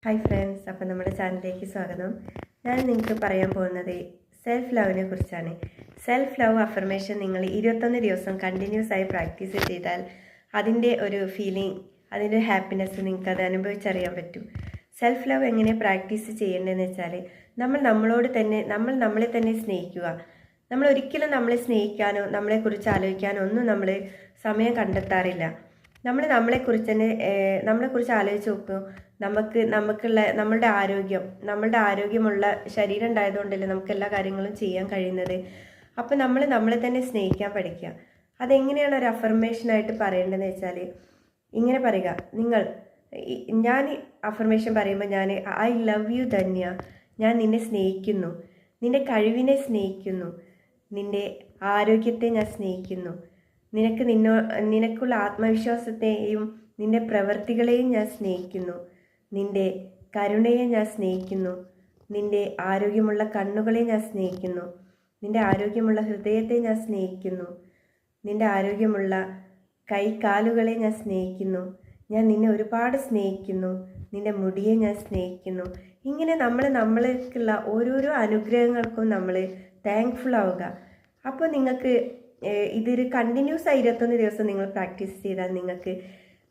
Hi friends, അപ്പോൾ നമ്മുടെ ചാനലിലേക്ക് സ്വാഗതം. ഞാൻ നിങ്ങൾക്ക് പറയാൻ പോകുന്നത് സെൽഫ് ലവിനെ കുറിച്ചാണ്. സെൽഫ് ലവ് അഫർമേഷൻ നിങ്ങൾ 21 ദിവസം കണ്ടിന്യൂസ് ആയി പ്രാക്ടീസ് ചെയ്താൽ അതിൻ്റെ ഒരു ഫീലിംഗ്, അതിൻ്റെ ഹാപ്പിനെസ് നിങ്ങൾക്ക് അത് അനുഭവിച്ചറിയാൻ പറ്റും. സെൽഫ് ലവ് എങ്ങനെ പ്രാക്ടീസ് ചെയ്യേണ്ടതെന്ന് വെച്ചാൽ നമ്മളെ തന്നെ സ്നേഹിക്കുക. നമ്മൾ ഒരിക്കലും നമ്മളെ സ്നേഹിക്കാനോ നമ്മളെക്കുറിച്ച് ആലോചിക്കാനോ ഒന്നും നമ്മൾ സമയം കണ്ടെത്താറില്ല. നമ്മളെക്കുറിച്ച് ആലോചിച്ച് നോക്കും. നമ്മളുടെ ആരോഗ്യമുള്ള ശരീരം ഉണ്ടായതുകൊണ്ടല്ലേ നമുക്ക് എല്ലാ കാര്യങ്ങളും ചെയ്യാൻ കഴിയുന്നത്. അപ്പം നമ്മളെ തന്നെ സ്നേഹിക്കാൻ പഠിക്കുക. അതെങ്ങനെയാണ് ഒരു അഫർമേഷനായിട്ട് പറയേണ്ടതെന്ന് വെച്ചാൽ ഇങ്ങനെ പറയുക. ഞാൻ അഫർമേഷൻ പറയുമ്പോൾ ഐ ലവ് യു ധന്യ, ഞാൻ നിന്നെ സ്നേഹിക്കുന്നു, നിന്റെ കഴിവിനെ സ്നേഹിക്കുന്നു, നിന്റെ ആരോഗ്യത്തെ ഞാൻ സ്നേഹിക്കുന്നു, നിനക്കുള്ള ആത്മവിശ്വാസത്തെയും നിന്റെ പ്രവൃത്തികളെയും ഞാൻ സ്നേഹിക്കുന്നു, നിന്റെ കരുണയെ ഞാൻ സ്നേഹിക്കുന്നു, നിന്റെ ആരോഗ്യമുള്ള കണ്ണുകളെ ഞാൻ സ്നേഹിക്കുന്നു, നിന്റെ ആരോഗ്യമുള്ള ഹൃദയത്തെ ഞാൻ സ്നേഹിക്കുന്നു, നിന്റെ ആരോഗ്യമുള്ള കൈകാലുകളെ ഞാൻ സ്നേഹിക്കുന്നു, ഞാൻ നിന്നെ ഒരുപാട് സ്നേഹിക്കുന്നു, നിന്റെ മുടിയെ ഞാൻ സ്നേഹിക്കുന്നു. ഇങ്ങനെ നമ്മൾക്കുള്ള ഓരോരോ അനുഗ്രഹങ്ങൾക്കും നമ്മൾ താങ്ക്ഫുൾ ആവുക. അപ്പോൾ നിങ്ങൾക്ക് ഇതൊരു കണ്ടിന്യൂസ് ആയി 21 ദിവസം നിങ്ങൾ പ്രാക്ടീസ് ചെയ്താൽ നിങ്ങൾക്ക്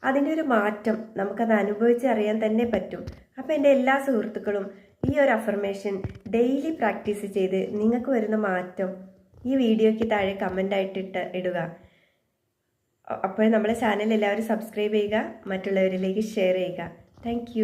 അതിൻ്റെ ഒരു മാറ്റം നമുക്കത് അനുഭവിച്ചറിയാൻ തന്നെ പറ്റും. അപ്പോൾ എൻ്റെ എല്ലാ സുഹൃത്തുക്കളും ഈ ഒരു അഫർമേഷൻ ഡെയിലി പ്രാക്ടീസ് ചെയ്ത് നിങ്ങൾക്ക് വരുന്ന മാറ്റം ഈ വീഡിയോയ്ക്ക് താഴെ കമൻ്റായിട്ട് ഇടുക. അപ്പോൾ നമ്മുടെ ചാനൽ എല്ലാവരും സബ്സ്ക്രൈബ് ചെയ്യുക, മറ്റുള്ളവരിലേക്ക് ഷെയർ ചെയ്യുക. താങ്ക്